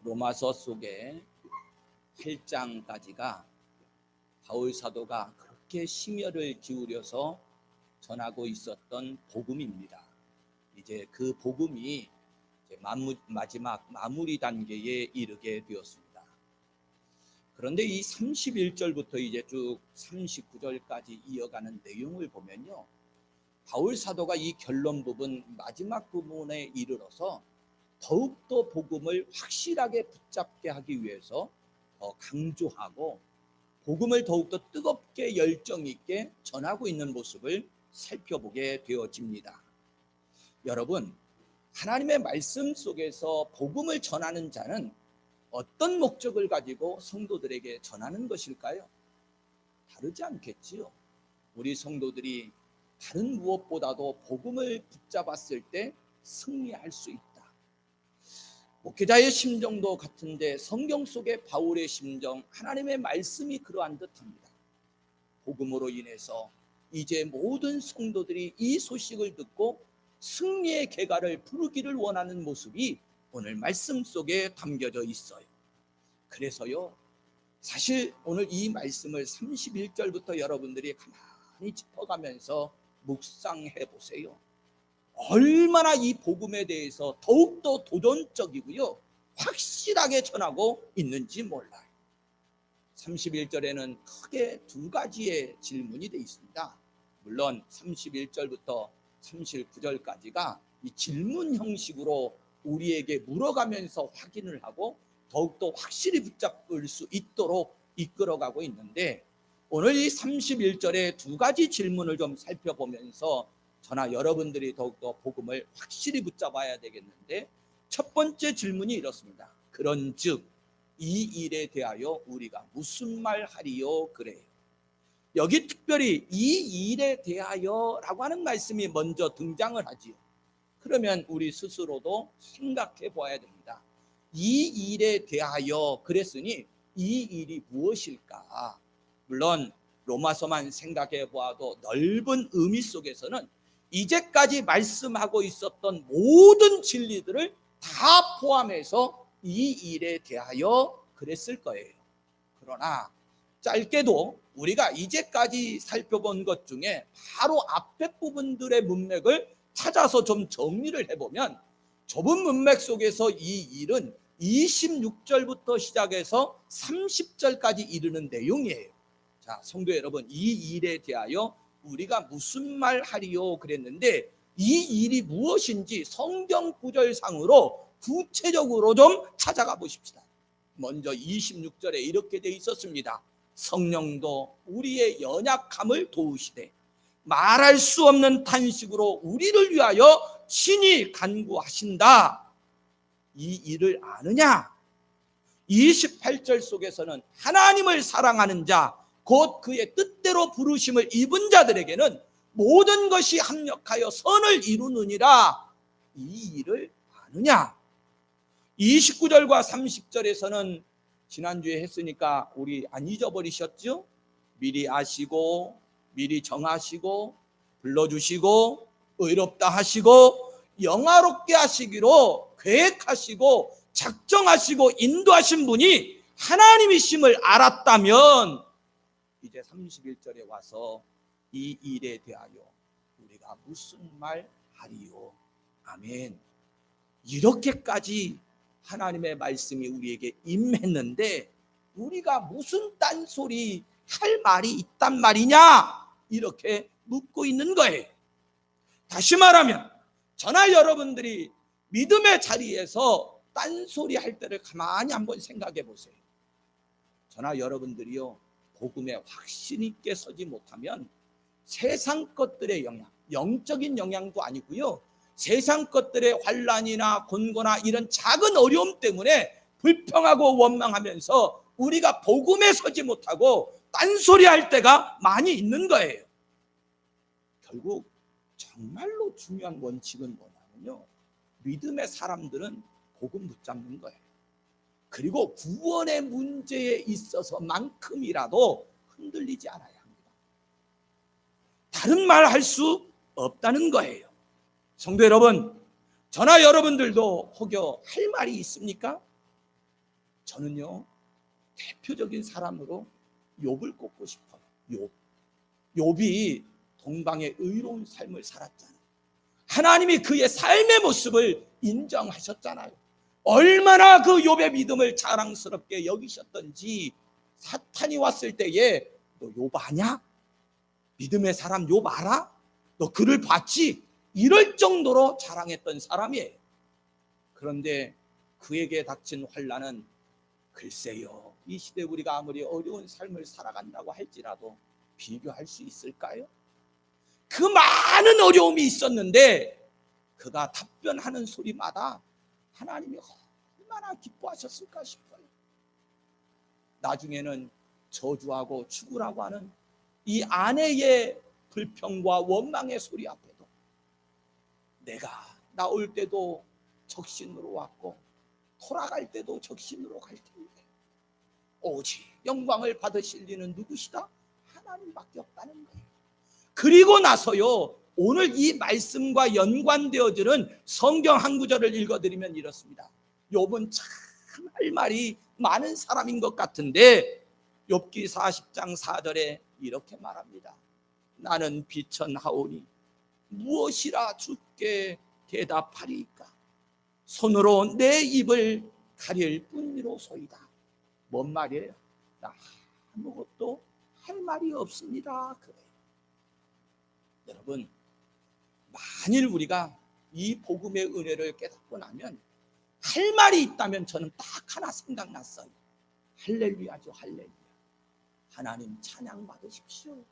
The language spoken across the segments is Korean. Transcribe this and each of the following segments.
로마서 속에 8장까지가 바울 사도가 그렇게 심혈을 기울여서 전하고 있었던 복음입니다. 이제 그 복음이 마지막 마무리 단계에 이르게 되었습니다. 그런데 이 31절부터 이제 쭉 39절까지 이어가는 내용을 보면요, 바울 사도가 이 결론 부분 마지막 부분에 이르러서 더욱더 복음을 확실하게 붙잡게 하기 위해서 더 강조하고 복음을 더욱더 뜨겁게 열정 있게 전하고 있는 모습을 살펴보게 되어집니다. 여러분, 하나님의 말씀 속에서 복음을 전하는 자는 어떤 목적을 가지고 성도들에게 전하는 것일까요? 다르지 않겠지요. 우리 성도들이 다른 무엇보다도 복음을 붙잡았을 때 승리할 수 있다. 목회자의 심정도 같은데 성경 속의 바울의 심정, 하나님의 말씀이 그러한 듯합니다. 복음으로 인해서 이제 모든 성도들이 이 소식을 듣고 승리의 계가를 부르기를 원하는 모습이 오늘 말씀 속에 담겨져 있어요. 그래서요, 사실 오늘 이 말씀을 31절부터 여러분들이 가만히 짚어가면서 묵상해 보세요. 얼마나 이 복음에 대해서 더욱더 도전적이고요, 확실하게 전하고 있는지 몰라요. 31절에는 크게 두 가지의 질문이 되어 있습니다. 물론 31절부터 39절까지가 이 질문 형식으로 우리에게 물어가면서 확인을 하고 더욱더 확실히 붙잡을 수 있도록 이끌어가고 있는데, 오늘 이 31절에 두 가지 질문을 좀 살펴보면서 저나 여러분들이 더욱더 복음을 확실히 붙잡아야 되겠는데, 첫 번째 질문이 이렇습니다. 그런즉 이 일에 대하여 우리가 무슨 말 하리요 그래요. 여기 특별히 이 일에 대하여 라고 하는 말씀이 먼저 등장을 하지요. 그러면 우리 스스로도 생각해 보아야 됩니다. 이 일에 대하여 그랬으니 이 일이 무엇일까? 물론 로마서만 생각해 보아도 넓은 의미 속에서는 이제까지 말씀하고 있었던 모든 진리들을 다 포함해서 이 일에 대하여 그랬을 거예요. 그러나 짧게도 우리가 이제까지 살펴본 것 중에 바로 앞에 부분들의 문맥을 찾아서 좀 정리를 해보면, 좁은 문맥 속에서 이 일은 26절부터 시작해서 30절까지 이르는 내용이에요. 자, 성도 여러분, 이 일에 대하여 우리가 무슨 말 하리요 그랬는데, 이 일이 무엇인지 성경 구절상으로 구체적으로 좀 찾아가 보십시다. 먼저 26절에 이렇게 돼 있었습니다. 성령도 우리의 연약함을 도우시되 말할 수 없는 탄식으로 우리를 위하여 친히 간구하신다. 이 일을 아느냐? 28절 속에서는 하나님을 사랑하는 자, 곧 그의 뜻대로 부르심을 입은 자들에게는 모든 것이 합력하여 선을 이루느니라. 이 일을 아느냐? 29절과 30절에서는 지난주에 했으니까 우리 안 잊어버리셨죠? 미리 아시고 미리 정하시고 불러주시고 의롭다 하시고 영화롭게 하시기로 계획하시고 작정하시고 인도하신 분이 하나님이심을 알았다면, 이제 31절에 와서 이 일에 대하여 우리가 무슨 말 하리요. 아멘. 이렇게까지 하나님의 말씀이 우리에게 임했는데 우리가 무슨 딴소리 할 말이 있단 말이냐, 이렇게 묻고 있는 거예요. 다시 말하면 저나 여러분들이 믿음의 자리에서 딴소리 할 때를 가만히 한번 생각해 보세요. 저나 여러분들이요, 복음에 확신 있게 서지 못하면 세상 것들의 영향, 영적인 영향도 아니고요, 세상 것들의 환난이나 곤고나 이런 작은 어려움 때문에 불평하고 원망하면서 우리가 복음에 서지 못하고 딴소리 할 때가 많이 있는 거예요. 결국 정말로 중요한 원칙은 뭐냐면요, 믿음의 사람들은 복음 붙잡는 거예요. 그리고 구원의 문제에 있어서만큼이라도 흔들리지 않아야 합니다. 다른 말 할 수 없다는 거예요. 성도 여러분, 저나 여러분들도 혹여 할 말이 있습니까? 저는요, 대표적인 사람으로 욥을 꼽고 싶어요. 욥이 동방의 의로운 삶을 살았잖아요. 하나님이 그의 삶의 모습을 인정하셨잖아요. 얼마나 그 욥의 믿음을 자랑스럽게 여기셨던지 사탄이 왔을 때에 너 욥 아냐? 믿음의 사람 욥 알아? 너 그를 봤지? 이럴 정도로 자랑했던 사람이에요. 그런데 그에게 닥친 환난은 글쎄요, 이 시대 우리가 아무리 어려운 삶을 살아간다고 할지라도 비교할 수 있을까요? 그 많은 어려움이 있었는데 그가 답변하는 소리마다 하나님이 얼마나 기뻐하셨을까 싶어요. 나중에는 저주하고 죽으라고 하는 이 아내의 불평과 원망의 소리 앞에도 내가 나올 때도 적신으로 왔고 돌아갈 때도 적신으로 갈 텐데 오직 영광을 받으실 이는 누구시다? 하나님밖에 없다는 거예요. 그리고 나서요, 오늘 이 말씀과 연관되어지는 성경 한 구절을 읽어드리면 이렇습니다. 욥은 참 할 말이 많은 사람인 것 같은데 욥기 40장 4절에 이렇게 말합니다. 나는 비천하오니 무엇이라 주께 대답하리이까? 손으로 내 입을 가릴 뿐이로소이다. 뭔 말이에요? 나 아무것도 할 말이 없습니다. 그래요. 여러분, 만일 우리가 이 복음의 은혜를 깨닫고 나면 할 말이 있다면 저는 딱 하나 생각났어요. 할렐루야죠. 할렐루야. 하나님 찬양 받으십시오.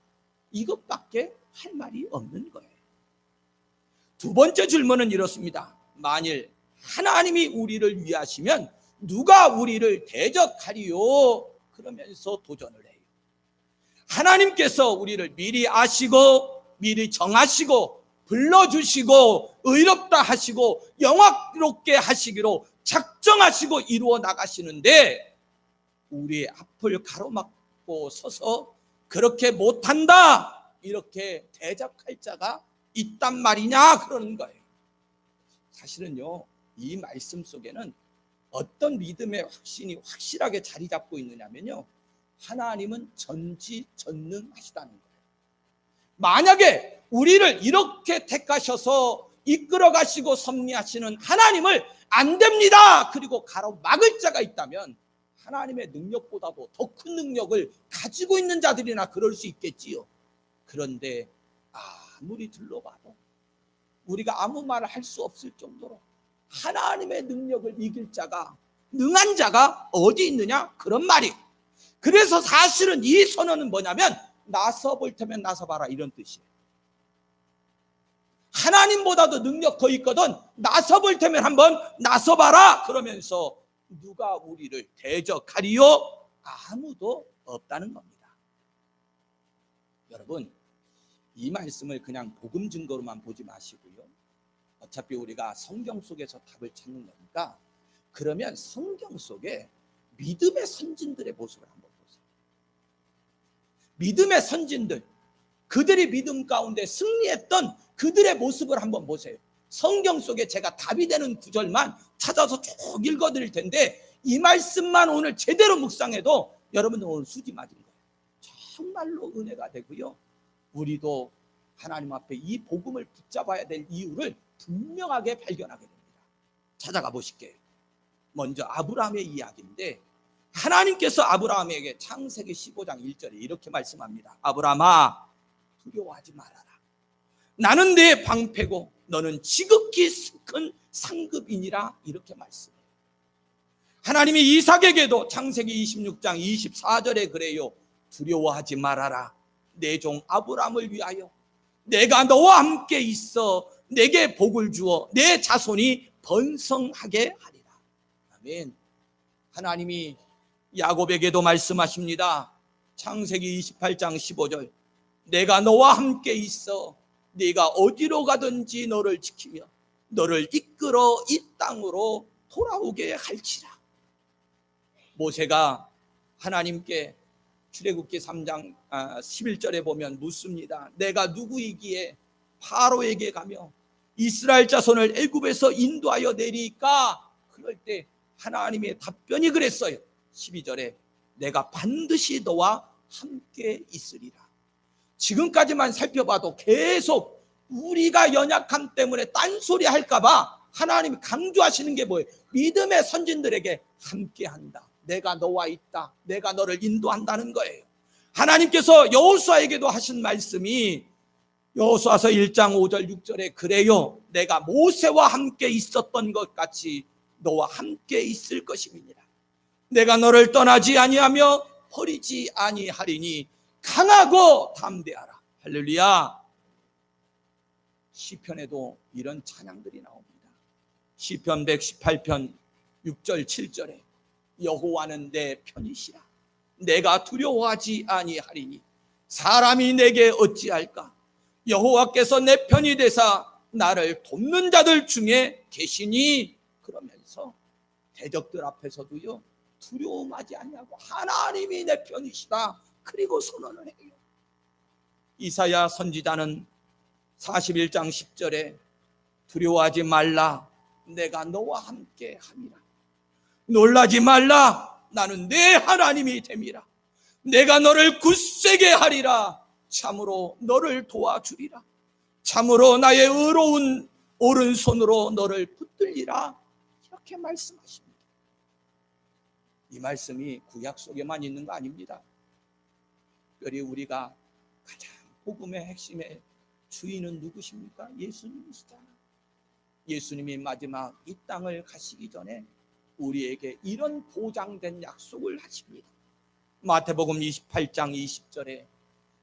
이것밖에 할 말이 없는 거예요. 두 번째 질문은 이렇습니다. 만일 하나님이 우리를 위하시면 누가 우리를 대적하리요? 그러면서 도전을 해요. 하나님께서 우리를 미리 아시고 미리 정하시고 불러주시고 의롭다 하시고 영화롭게 하시기로 작정하시고 이루어 나가시는데 우리의 앞을 가로막고 서서 그렇게 못한다 이렇게 대적할 자가 있단 말이냐 그러는 거예요. 사실은요, 이 말씀 속에는 어떤 믿음의 확신이 확실하게 자리 잡고 있느냐면요, 하나님은 전지전능하시다는 거예요. 만약에 우리를 이렇게 택하셔서 이끌어 가시고 섭리하시는 하나님을 안 됩니다 그리고 가로막을 자가 있다면 하나님의 능력보다도 더 큰 능력을 가지고 있는 자들이나 그럴 수 있겠지요. 그런데 아무리 둘러봐도 우리가 아무 말을 할 수 없을 정도로 하나님의 능력을 이길 자가, 능한 자가 어디 있느냐 그런 말이에요. 그래서 사실은 이 선언은 뭐냐면 나서 볼 테면 나서 봐라 이런 뜻이에요. 하나님보다도 능력 더 있거든 나서 볼 테면 한번 나서 봐라 그러면서 누가 우리를 대적하리요? 아무도 없다는 겁니다. 여러분, 이 말씀을 그냥 복음 증거로만 보지 마시고요, 어차피 우리가 성경 속에서 답을 찾는 거니까 그러면 성경 속에 믿음의 선진들의 모습을 한번 보세요. 믿음의 선진들, 그들이 믿음 가운데 승리했던 그들의 모습을 한번 보세요. 성경 속에 제가 답이 되는 구절만 찾아서 쭉 읽어드릴 텐데 이 말씀만 오늘 제대로 묵상해도 여러분들 오늘 수지 맞은 거예요. 정말로 은혜가 되고요, 우리도 하나님 앞에 이 복음을 붙잡아야 될 이유를 분명하게 발견하게 됩니다. 찾아가 보실게요. 먼저 아브라함의 이야기인데 하나님께서 아브라함에게 창세기 15장 1절에 이렇게 말씀합니다. 아브라함아, 두려워하지 말아라. 나는 내 방패고 너는 지극히 큰 상급이니라 이렇게 말씀해요. 하나님이 이삭에게도 창세기 26장 24절에 그래요. 두려워하지 말아라. 내 종 아브라함을 위하여 내가 너와 함께 있어 내게 복을 주어 내 자손이 번성하게 하리라. 아멘. 하나님이 야곱에게도 말씀하십니다. 창세기 28장 15절 내가 너와 함께 있어 네가 어디로 가든지 너를 지키며 너를 이끌어 이 땅으로 돌아오게 할지라. 모세가 하나님께 출애굽기 3장 11절에 보면 묻습니다. 내가 누구이기에 파로에게 가며 이스라엘 자손을 애굽에서 인도하여 내리까? 그럴 때 하나님의 답변이 그랬어요. 12절에 내가 반드시 너와 함께 있으리라. 지금까지만 살펴봐도 계속 우리가 연약함 때문에 딴소리 할까봐 하나님이 강조하시는 게 뭐예요? 믿음의 선진들에게 함께한다. 내가 너와 있다. 내가 너를 인도한다는 거예요. 하나님께서 여호수아에게도 하신 말씀이 여호수아서 1장 5절 6절에 그래요 내가 모세와 함께 있었던 것 같이 너와 함께 있을 것임이니라. 내가 너를 떠나지 아니하며 버리지 아니하리니 강하고 담대하라. 할렐루야. 시편에도 이런 찬양들이 나옵니다. 시편 118편 6절 7절에 여호와는 내 편이시라. 내가 두려워하지 아니하리니 사람이 내게 어찌할까. 여호와께서 내 편이 되사 나를 돕는 자들 중에 계시니. 그러면서 대적들 앞에서도요 두려움하지 아니하고 하나님이 내 편이시다 그리고 선언을 해요. 이사야 선지자는 41장 10절에 두려워하지 말라 내가 너와 함께 함이라. 놀라지 말라 나는 내 하나님이 됨이라. 내가 너를 굳세게 하리라. 참으로 너를 도와주리라. 참으로 나의 의로운 오른손으로 너를 붙들리라. 이렇게 말씀하십니다. 이 말씀이 구약 속에만 있는 거 아닙니다. 특별히 우리가 가장 복음의 핵심의 주인은 누구십니까? 예수님이시잖아요. 예수님이 마지막 이 땅을 가시기 전에 우리에게 이런 보장된 약속을 하십니다. 마태복음 28장 20절에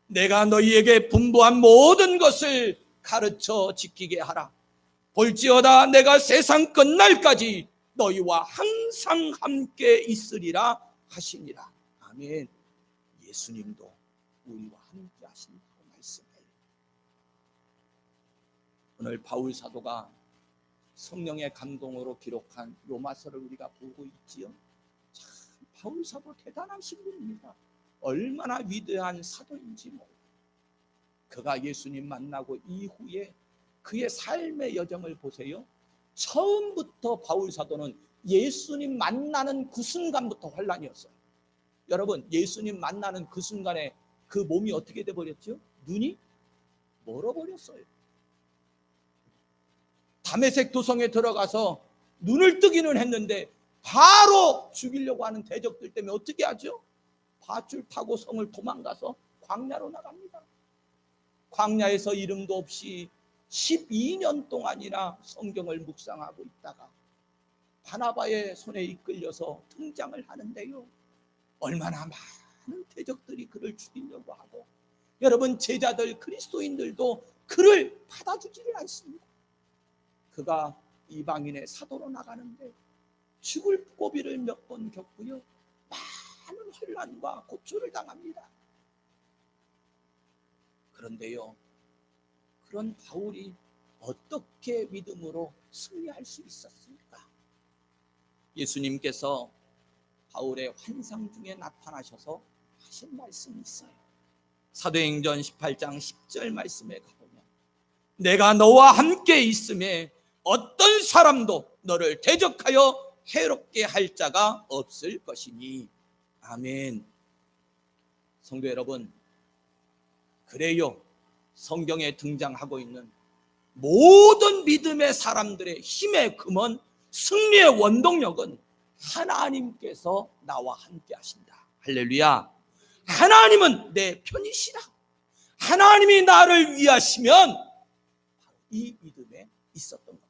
내가 너희에게 분부한 모든 것을 가르쳐 지키게 하라. 볼지어다 내가 세상 끝날까지 너희와 항상 함께 있으리라 하시니라. 아멘. 예수님도 우리와 함께 하신다고 말씀해요. 오늘 바울 사도가 성령의 감동으로 기록한 로마서를 우리가 보고 있지요. 참 바울 사도 대단하신 분입니다. 얼마나 위대한 사도인지 몰라요. 그가 예수님 만나고 이후에 그의 삶의 여정을 보세요. 처음부터 바울 사도는 예수님 만나는 그 순간부터 환란이었어요. 여러분 예수님 만나는 그 순간에 그 몸이 어떻게 돼버렸죠? 눈이 멀어버렸어요. 다메섹 도성에 들어가서 눈을 뜨기는 했는데 바로 죽이려고 하는 대적들 때문에 어떻게 하죠? 밧줄 타고 성을 도망가서 광야로 나갑니다. 광야에서 이름도 없이 12년 동안이나 성경을 묵상하고 있다가 바나바의 손에 이끌려서 등장을 하는데요. 얼마나 많은 대적들이 그를 죽이려고 하고 여러분 제자들 그리스도인들도 그를 받아주지를 않습니다. 그가 이방인의 사도로 나가는데 죽을 고비를 몇 번 겪고요. 많은 혼란과 고초를 당합니다. 그런데요. 그런 바울이 어떻게 믿음으로 승리할 수 있었습니까? 예수님께서 바울의 환상 중에 나타나셔서 하신 말씀이 있어요. 사도행전 18장 10절 말씀에 가보면 내가 너와 함께 있음에 어떤 사람도 너를 대적하여 해롭게 할 자가 없을 것이니. 아멘. 성도 여러분, 그래요. 성경에 등장하고 있는 모든 믿음의 사람들의 힘의 근원, 승리의 원동력은 하나님께서 나와 함께 하신다. 할렐루야. 하나님은 내 편이시라. 하나님이 나를 위하시면 바로 이 믿음에 있었던 겁니다.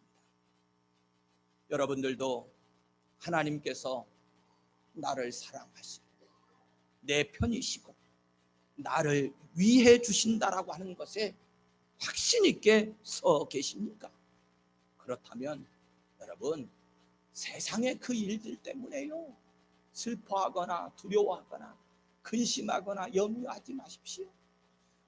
여러분들도 하나님께서 나를 사랑하시고 내 편이시고 나를 위해 주신다라고 하는 것에 확신 있게 서 계십니까? 그렇다면 여러분 세상의 그 일들 때문에요 슬퍼하거나 두려워하거나 근심하거나 염려하지 마십시오.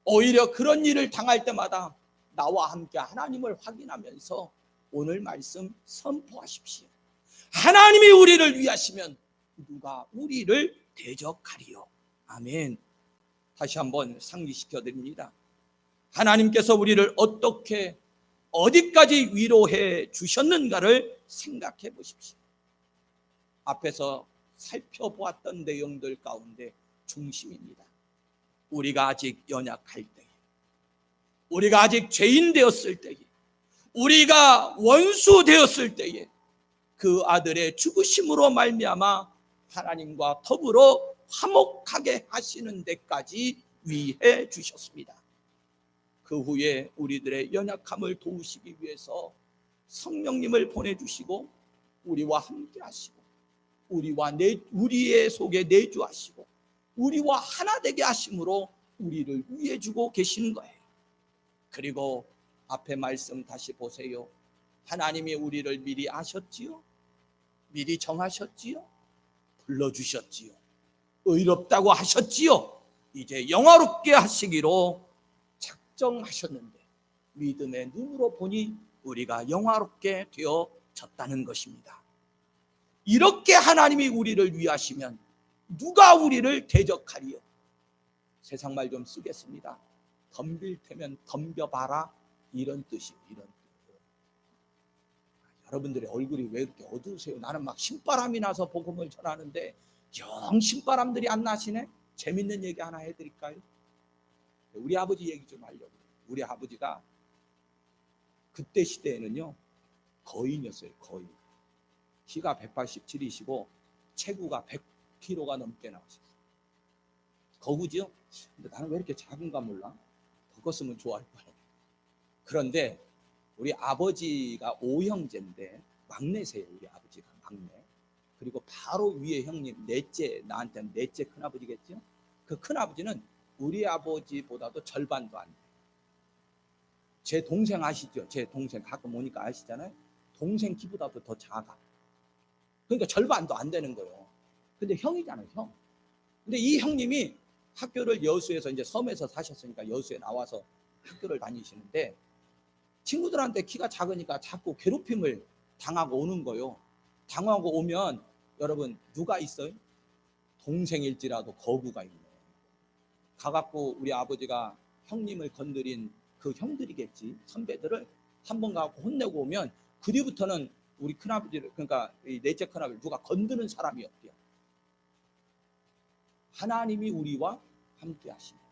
오히려 그런 일을 당할 때마다 나와 함께 하나님을 확인하면서 오늘 말씀 선포하십시오. 하나님이 우리를 위하시면 누가 우리를 대적하리요. 아멘. 다시 한번 상기시켜 드립니다. 하나님께서 우리를 어떻게 어디까지 위로해 주셨는가를 생각해 보십시오. 앞에서 살펴보았던 내용들 가운데 중심입니다. 우리가 아직 연약할 때에, 우리가 아직 죄인 되었을 때에, 우리가 원수 되었을 때에 그 아들의 죽으심으로 말미암아 하나님과 더불어 화목하게 하시는 데까지 위해 주셨습니다. 그 후에 우리들의 연약함을 도우시기 위해서 성령님을 보내주시고 우리와 함께 하시고 우리의 속에 내주하시고 우리와 하나 되게 하심으로 우리를 위해 주고 계시는 거예요. 그리고 앞에 말씀 다시 보세요. 하나님이 우리를 미리 아셨지요? 미리 정하셨지요? 불러주셨지요? 의롭다고 하셨지요? 이제 영화롭게 하시기로 작정하셨는데 믿음의 눈으로 보니 우리가 영화롭게 되어졌다는 것입니다. 이렇게 하나님이 우리를 위하시면 누가 우리를 대적하리요? 세상 말 좀 쓰겠습니다. 덤빌 테면 덤벼봐라, 이런 뜻이에요. 이런 뜻. 여러분들의 얼굴이 왜 이렇게 어두우세요? 나는 막 신바람이 나서 복음을 전하는데 영 신바람들이 안 나시네? 재밌는 얘기 하나 해드릴까요? 우리 아버지 얘기 좀 하려고. 우리 아버지가 그때 시대에는요 거인이었어요. 거인. 키가 187이시고 체구가 100kg가 넘게 나오셨어요. 거구죠? 근데 나는 왜 이렇게 작은가 몰라. 더 컸으면 좋아할 뻔해. 그런데 우리 아버지가 5형제인데 막내세요. 우리 아버지가 막내. 그리고 바로 위에 형님 넷째, 나한테는 넷째 큰아버지겠죠? 그 큰아버지는 우리 아버지보다도 절반도 안 돼요. 제 동생 아시죠? 제 동생 가끔 오니까 아시잖아요. 동생 키보다도 더 작아. 그러니까 절반도 안 되는 거예요. 근데 형이잖아요, 형. 근데 이 형님이 학교를 여수에서 이제 섬에서 사셨으니까 여수에 나와서 학교를 다니시는데 친구들한테 키가 작으니까 자꾸 괴롭힘을 당하고 오는 거예요. 당하고 오면 여러분 누가 있어요? 동생일지라도 거구가 있네. 가갖고 우리 아버지가 형님을 건드린 그 형들이겠지, 선배들을 한번 가갖고 혼내고 오면 그 뒤부터는 우리 큰아버지를, 그러니까 이 넷째 큰아버지를 누가 건드는 사람이 없대요. 하나님이 우리와 함께 하십니다.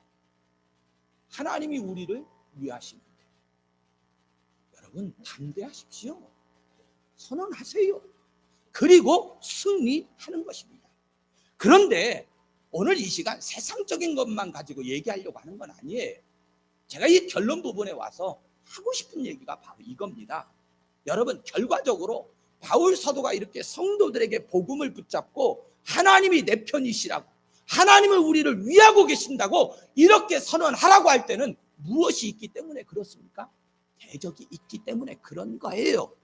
하나님이 우리를 위하십니다. 여러분 담대하십시오. 선언하세요. 그리고 승리하는 것입니다. 그런데 오늘 이 시간 세상적인 것만 가지고 얘기하려고 하는 건 아니에요. 제가 이 결론 부분에 와서 하고 싶은 얘기가 바로 이겁니다. 여러분 결과적으로 바울 사도가 이렇게 성도들에게 복음을 붙잡고 하나님이 내 편이시라고, 하나님은 우리를 위하고 계신다고 이렇게 선언하라고 할 때는 무엇이 있기 때문에 그렇습니까? 대적이 있기 때문에 그런 거예요.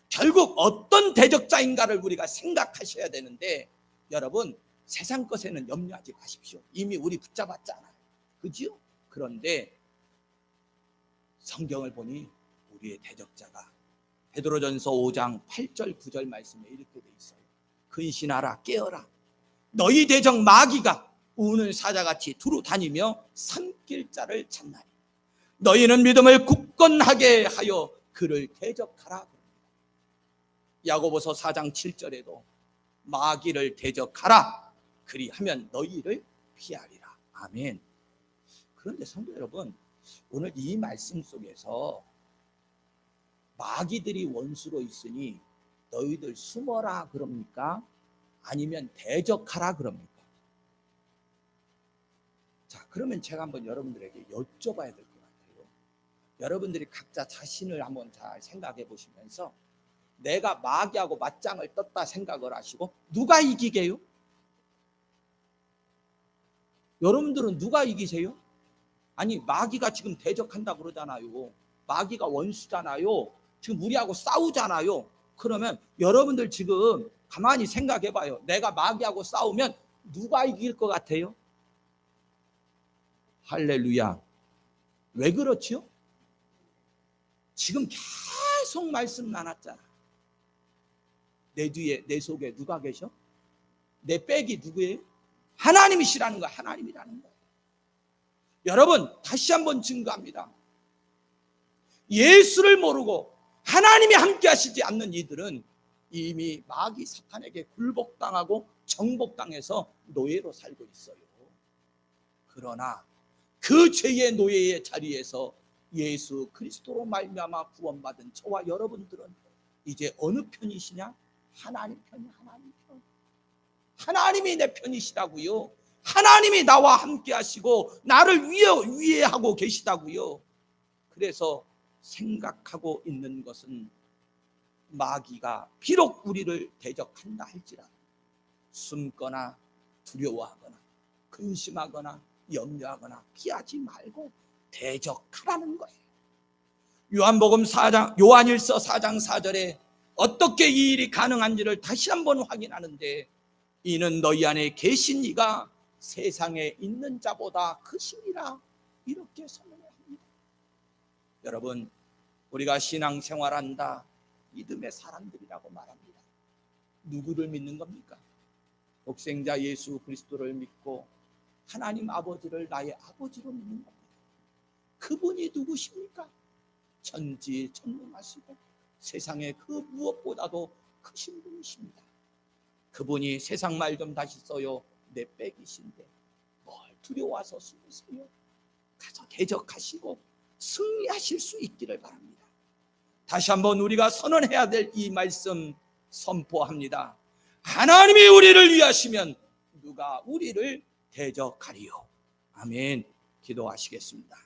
결국 어떤 대적자인가를 우리가 생각하셔야 되는데, 여러분 세상 것에는 염려하지 마십시오. 이미 우리 붙잡았잖아요. 그죠? 그런데 성경을 보니 우리의 대적자가 베드로전서 5장 8절 9절 말씀에 이렇게 돼 있어요. 근신하라, 깨어라. 너희 대적 마귀가 우는 사자같이 두루 다니며 삼킬 자를 찾나니 너희는 믿음을 굳건하게 하여 그를 대적하라. 야고보서 4장 7절에도 마귀를 대적하라. 그리하면 너희를 피하리라. 아멘. 그런데 성도 여러분, 오늘 이 말씀 속에서 마귀들이 원수로 있으니 너희들 숨어라 그럽니까? 아니면 대적하라 그럽니까? 자, 그러면 제가 한번 여러분들에게 여쭤봐야 될 것 같아요. 여러분들이 각자 자신을 한번 잘 생각해 보시면서 내가 마귀하고 맞짱을 떴다 생각을 하시고 누가 이기게요? 여러분들은 누가 이기세요? 아니 마귀가 지금 대적한다 그러잖아요. 마귀가 원수잖아요. 지금 우리하고 싸우잖아요. 그러면 여러분들 지금 가만히 생각해 봐요. 내가 마귀하고 싸우면 누가 이길 것 같아요? 할렐루야. 왜 그렇지요? 지금 계속 말씀 나눴잖아. 내 뒤에, 내 속에 누가 계셔? 내 백이 누구예요? 하나님이시라는 거야. 하나님이라는 거야. 여러분 다시 한번 증거합니다. 예수를 모르고 하나님이 함께 하시지 않는 이들은 이미 마귀 사탄에게 굴복당하고 정복당해서 노예로 살고 있어요. 그러나 그 죄의 노예의 자리에서 예수 그리스도로 말미암아 구원받은 저와 여러분들은 이제 어느 편이시냐? 하나님 편이. 하나님 편. 하나님이 내 편이시라고요. 하나님이 나와 함께 하시고 나를 위해하고 계시다고요. 그래서 생각하고 있는 것은 마귀가 비록 우리를 대적한다 할지라도 숨거나 두려워하거나 근심하거나 염려하거나 피하지 말고 대적하라는 거예요. 요한복음 4장, 요한일서 4장 4절에 어떻게 이 일이 가능한지를 다시 한번 확인하는데, 이는 너희 안에 계신 이가 세상에 있는 자보다 크시니라, 이렇게 선언을 합니다. 여러분, 우리가 신앙생활한다, 믿음의 사람들이라고 말합니다. 누구를 믿는 겁니까? 독생자 예수 그리스도를 믿고 하나님 아버지를 나의 아버지로 믿는 겁니다. 그분이 누구십니까? 전지전능하시고 세상에 그 무엇보다도 크신 분이십니다. 그분이 세상 말 좀 다시 써요. 내 빽이신데 뭘 두려워서 숨으세요? 가서 대적하시고 승리하실 수 있기를 바랍니다. 다시 한번 우리가 선언해야 될 이 말씀 선포합니다. 하나님이 우리를 위하시면 누가 우리를 대적하리요. 아멘. 기도하시겠습니다.